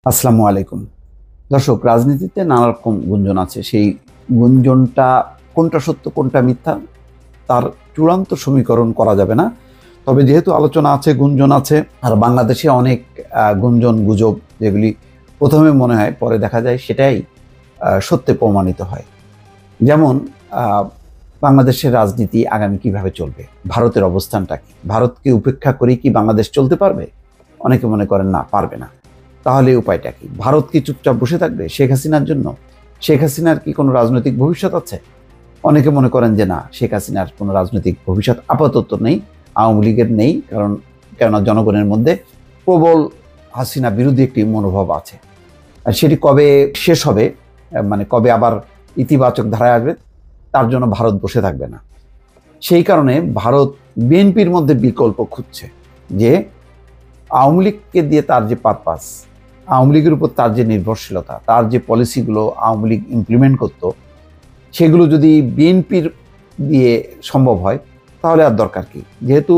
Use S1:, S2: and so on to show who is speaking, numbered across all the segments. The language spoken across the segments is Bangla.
S1: আসসালামু আলাইকুম। দর্শক, রাজনীতিতে নানা রকম গুঞ্জন আছে। সেই গুঞ্জনটা কোনটা সত্য কোনটা মিথ্যা তার চূড়ান্ত সমীকরণ করা যাবে না। তবে যেহেতু আলোচনা আছে, গুঞ্জন আছে, আর বাংলাদেশে অনেক গুঞ্জন গুজব যেগুলি প্রথমে মনে হয় পরে দেখা যায় সেটাই সত্যে প্রমাণিত হয়। যেমন আহ, বাংলাদেশের রাজনীতি আগামী কিভাবে চলবে, ভারতের অবস্থানটা কি, ভারতকে উপেক্ষা করে কি বাংলাদেশ চলতে পারবে? অনেকে মনে করেন না, পারবে না। তাহলে উপায়টা কি? ভারত কি চুপচাপ বসে থাকবে শেখ হাসিনার জন্য? শেখ হাসিনার কি কোনো রাজনৈতিক ভবিষ্যৎ আছে? অনেকে মনে করেন যে না, শেখ হাসিনার কোনো রাজনৈতিক ভবিষ্যৎ আপাতত নেই, আওয়ামী লীগের নেই। কেননা জনগণের মধ্যে প্রবল হাসিনা বিরোধী একটি মনোভাব আছে। আর সেটি কবে শেষ হবে, মানে কবে আবার ইতিবাচক ধারায় আসবে, তার জন্য ভারত বসে থাকবে না। সেই কারণে ভারত বিএনপির মধ্যে বিকল্প খুঁজছে যে আওয়ামী লীগকে দিয়ে তার যে পারপাস, আওয়ামী লীগের উপর তার যে নির্ভরশীলতা, তার যে পলিসিগুলো আওয়ামী লীগ ইমপ্লিমেন্ট করত, সেগুলো যদি বিএনপির দিয়ে সম্ভব হয় তাহলে আর দরকার কি? যেহেতু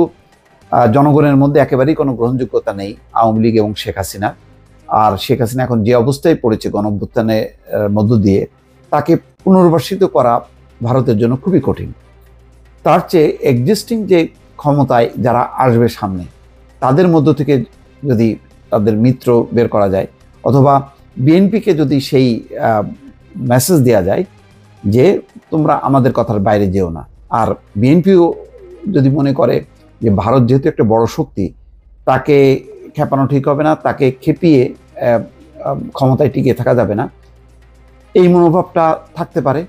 S1: জনগণের মধ্যে একেবারেই কোনো গ্রহণযোগ্যতা নেই আওয়ামী লীগ এবং শেখ হাসিনা, আর শেখ হাসিনা এখন যে অবস্থায় পড়েছে গণঅভ্যুত্থানের মধ্য দিয়ে, তাকে পুনর্বাসিত করা ভারতের জন্য খুবই কঠিন। তার চেয়ে এক্সিস্টিং যে ক্ষমতায় যারা আসবে সামনে, তাদের মধ্য থেকে যদি তাদের মিত্র বের করা যায়, অথবা বিএনপিকে যদি সেই মেসেজ দেওয়া যায় যে তোমরা আমাদের কথার বাইরে যেও না। আর বিএনপিও যদি মনে করে যে ভারত যেহেতু একটা বড় শক্তি, তাকে খেপানো ঠিক হবে না, তাকে খেপিয়ে ক্ষমতায় টিকে থাকা যাবে না, এই মনোভাবটা থাকতে পারে,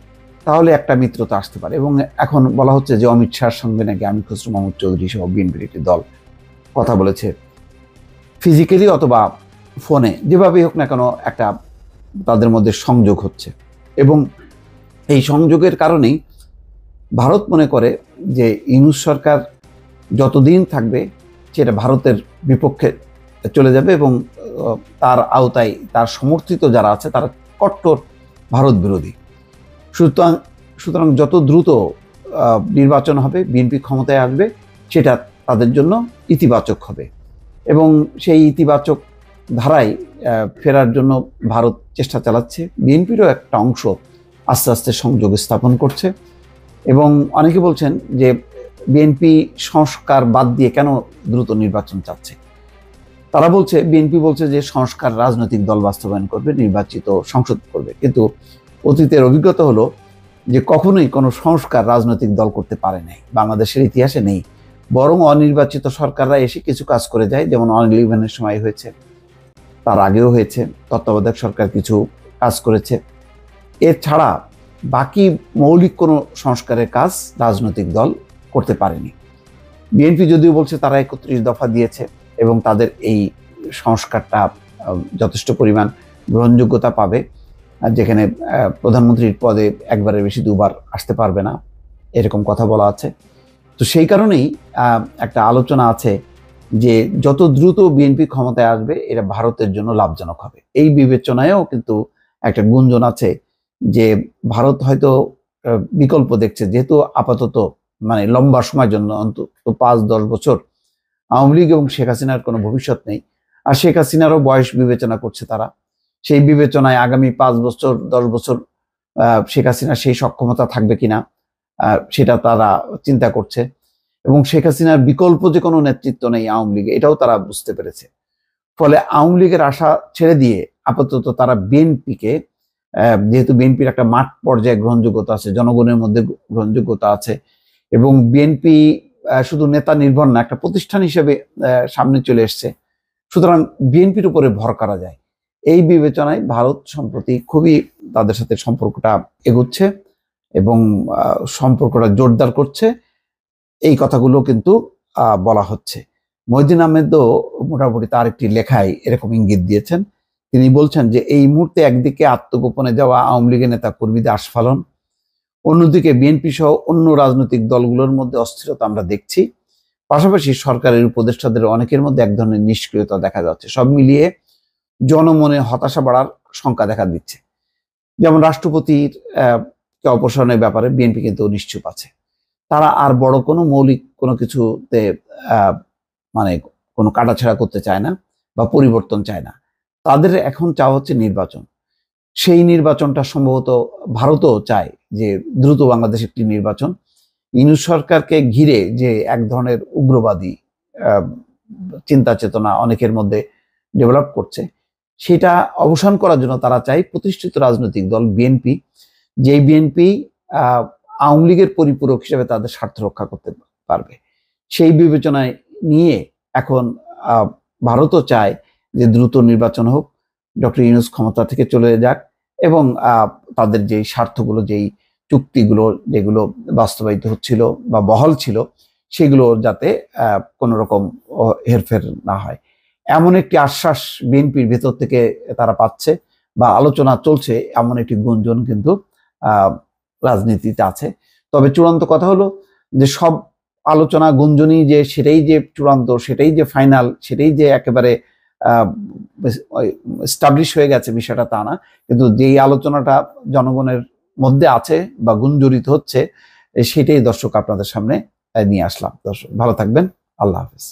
S1: তাহলে একটা মিত্রতা আসতে পারে। এবং এখন বলা হচ্ছে যে অমিত শাহর সঙ্গে নাকি আমির খসরু মাহমুদ চৌধুরী সহ বিএনপির একটি দল কথা বলেছে, ফিজিক্যালি অথবা ফোনে, যেভাবেই হোক না কেন একটা তাদের মধ্যে সংযোগ হচ্ছে। এবং এই সংযোগের কারণেই ভারত মনে করে যে ইউনূস সরকার যতদিন থাকবে সেটা ভারতের বিপক্ষে চলে যাবে, এবং তার আওতায় তার সমর্থিত যারা আছে তারা কট্টর ভারত বিরোধী। সুতরাং সুতরাং যত দ্রুত নির্বাচন হবে, বিএনপি ক্ষমতায় আসবে, সেটা তাদের জন্য ইতিবাচক হবে। এবং সেই ইতিবাচক ধারায় ফেরার জন্য ভারত চেষ্টা চালাচ্ছে। বিএনপিরও একটা অংশ আস্তে আস্তে সংযোগ স্থাপন করছে। এবং অনেকে বলছেন যে বিএনপি সংস্কার বাদ দিয়ে কেন দ্রুত নির্বাচন চাচ্ছে। তারা বলছে, বিএনপি বলছে যে সংস্কার রাজনৈতিক দল বাস্তবায়ন করবে, নির্বাচিত সংসদ করবে। কিন্তু অতীতের অভিজ্ঞতা হলো যে কখনোই কোনো সংস্কার রাজনৈতিক দল করতে পারে নাই, বাংলাদেশের ইতিহাসে নেই। বরং অনির্বাচিত সরকাররা এসে কিছু কাজ করে যায়, যেমন অনির্বাচনের সময় হয়েছে, তার আগেও হয়েছে, তত্ত্বাবধায়ক সরকার কিছু কাজ করেছে। এছাড়া বাকি মৌলিক কোনো সংস্কারের কাজ রাজনৈতিক দল করতে পারেনি। বিএনপি যদিও বলছে তারা ৩১ দফা দিয়েছে এবং তাদের এই সংস্কারটা যথেষ্ট পরিমাণ গ্রহণযোগ্যতা পাবে, যেখানে প্রধানমন্ত্রীর পদে একবারের বেশি দুবার আসতে পারবে না, এরকম কথা বলা আছে। তো সেই কারণেই একটা আলোচনা আছে যে যত দ্রুত বিএনপি ক্ষমতায় আসবে এটা ভারতের জন্য লাভজনক হবে। এই বিবেচনায়ও কিন্তু একটা গুঞ্জন আছে যে ভারত হয়তো বিকল্প দেখছে, যেহেতু আপাতত মানে লম্বা সময়ের জন্য অন্তত ৫-১০ বছর আওয়ামী লীগ এবং শেখ হাসিনার কোনো ভবিষ্যৎ নেই। আর শেখ হাসিনারও বয়স বিবেচনা করছে তারা। সেই বিবেচনায় আগামী ৫ বছর ১০ বছর শেখ হাসিনার সেই সক্ষমতা থাকবে কিনা সেটা তারা চিন্তা করছে। এবং শেখ হাসিনার বিকল্প যে কোনো নেতৃত্ব নেই আওয়ামী লীগে, এটাও তারা বুঝতে পেরেছে। ফলে আওয়ামী লীগের আশা ছেড়ে দিয়ে আপাতত তারা বিএনপিকে, যেহেতু বিএনপির একটা মাঠ পর্যায়ে গ্রহণযোগ্যতা আছে, জনগণের মধ্যে গ্রহণযোগ্যতা আছে, এবং বিএনপি শুধু নেতা নির্ভর না, একটা প্রতিষ্ঠান হিসেবে সামনে চলে এসছে। সুতরাং বিএনপির উপরে ভর করা যায়, এই বিবেচনায় ভারত সম্প্রতি খুবই তাদের সাথে সম্পর্কটা এগুচ্ছে এবং সম্পর্কটা জোরদার করছে। এই কথাগুলো কিন্তু বলা হচ্ছে। মহিউদ্দিন আহমেদও মোটামুটি তার একটি লেখায় এরকম ইঙ্গিত দিয়েছেন। তিনি বলছেন যে এই মুহূর্তে একদিকে আত্মগোপনে যাওয়া আওয়ামী লীগের নেতা কর্মীদের আস্ফালন, অন্যদিকে বিএনপি সহ অন্য রাজনৈতিক দলগুলোর মধ্যে অস্থিরতা আমরা দেখছি। পাশাপাশি সরকারের উপদেষ্টাদের অনেকের মধ্যে এক ধরনের নিষ্ক্রিয়তা দেখা যাচ্ছে। সব মিলিয়ে জনমনে হতাশা বাড়ার শঙ্কা দেখা দিচ্ছে। যেমন রাষ্ট্রপতির কে অপসারণের ব্যাপারে বিএনপি কিন্তু নিশ্চুপ আছে। তারা আর বড় কোনো মৌলিক কোনো কিছুতে মানে কোনো কাটাছেঁড়া করতে চায় না বা পরিবর্তন চায় না। তাদের এখন চাওয়া হচ্ছে নির্বাচন। সেই নির্বাচনটা সম্ভবত ভারতও চায় যে দ্রুত বাংলাদেশ একটি নির্বাচন। ইউনূস সরকারকে ঘিরে যে এক ধরনের উগ্রবাদী চিন্তা চেতনা অনেকের মধ্যে ডেভেলপ করছে, সেটা অবসান করার জন্য তারা চায় প্রতিষ্ঠিত রাজনৈতিক দল বিএনপি, যেই বিএনপি আওয়ামী লীগের পরিপূরক হিসেবে তাদের স্বার্থ রক্ষা করতে পারবে। সেই বিবেচনায় নিয়ে এখন ভারতও চায় যে দ্রুত নির্বাচন হোক, ডক্টর ইউনূস ক্ষমতা থেকে চলে যাক এবং তাদের যেই স্বার্থগুলো, যেই চুক্তিগুলো যেগুলো বাস্তবায়িত হচ্ছিল বা বহাল ছিল, সেগুলো যাতে কোনো রকম হেরফের না হয়, এমন একটি আশ্বাস বিএনপির ভেতর থেকে তারা পাচ্ছে বা আলোচনা চলছে, এমন একটি গুঞ্জন কিন্তু রাজনীতিতে আছে। তবে চূড়ান্ত কথা হলো যে সব আলোচনা গুঞ্জনই যে সেটাই যে চূড়ান্ত, সেটাই যে ফাইনাল, সেটাই যে একেবারে এস্টাবলিশ হয়ে গেছে বিষয়টা তা না। কিন্তু যেই আলোচনাটা জনগণের মধ্যে আছে বা গুঞ্জরিত হচ্ছে, সেটাই দর্শক আপনাদের সামনে নিয়ে আসলাম। দর্শক ভালো থাকবেন, আল্লাহ হাফেজ।